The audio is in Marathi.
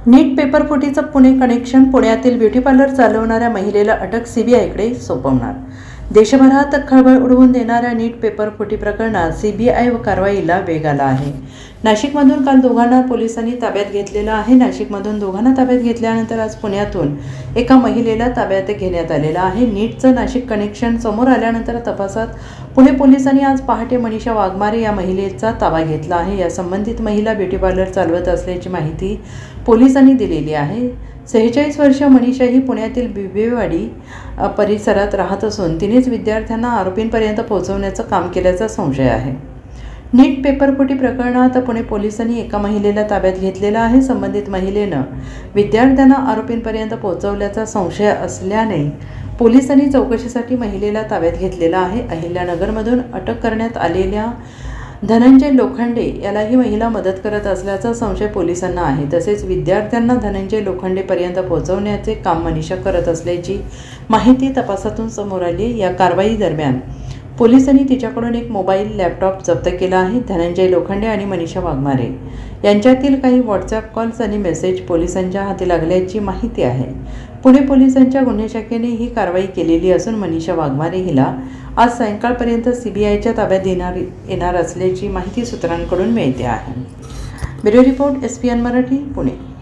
नीट पेपरफुटीचं पुणे कनेक्शन. पुण्यातील ब्युटी पार्लर चालवणाऱ्या महिलेला अटक. सीबीआयकडे सोपवणार. देशभरात खळबळ उडवून देणाऱ्या नीट पेपरफुटी प्रकरणात सीबीआय कारवाईला वेग आला आहे. नाशिकमधून काल दोघांना पोलिसांनी ताब्यात घेतलेलं आहे. नाशिकमधून दोघांना ताब्यात घेतल्यानंतर आज पुण्यातून एका महिलेला ताब्यात घेण्यात आलेलं आहे. नीटचं नाशिक कनेक्शन समोर आल्यानंतर तपासात पुणे पोलिसांनी आज पहाटे मनीषा वाघमारे या महिलेचा ताबा घेतला आहे. या संबंधित महिला ब्युटी पार्लर चालवत असल्याची माहिती पोलिसांनी दिलेली आहे. 46 वर्ष मनीषा ही पुण्यातील बिबवेवाडी परिसरात राहत असून तिनेच विद्यार्थ्यांना आरोपींपर्यंत पोहोचवण्याचं काम केल्याचा संशय आहे. नीट पेपरफुटी प्रकरणात पुणे पोलिसांनी एका महिलेला ताब्यात घेतलेला आहे. संबंधित महिलेनं विद्यार्थ्यांना आरोपींपर्यंत पोहोचवल्याचा संशय असल्याने पोलिसांनी चौकशीसाठी महिलेला ताब्यात घेतलेला आहे. अहिल्यानगरमधून अटक करण्यात आलेल्या धनंजय लोखंडे याला ही महिला मदत करत असल्याचा संशय पोलिसांना आहे. तसेच विद्यार्थ्यांना धनंजय लोखंडेपर्यंत पोहोचवण्याचे काम मनीषा करत असल्याची माहिती तपासातून समोर आली. या कारवाई दरम्यान पोलिसांनी तिच्याकडून एक मोबाईल लॅपटॉप जप्त केला आहे. धनंजय लोखंडे आणि मनीषा वाघमारे यांच्यातील काही व्हॉट्सॲप कॉल्स आणि मेसेज पोलिसांच्या हाती लागल्याची माहिती आहे. पुणे पोलिसांच्या गुन्हे शाखेने ही कारवाई केलेली असून मनीषा वाघमारे हिला आज सायंकाळपर्यंत सीबीआयच्या ताब्यात येणार असल्याची माहिती सूत्रांकडून मिळते आहे. Bureau report SPN Marathi, Pune.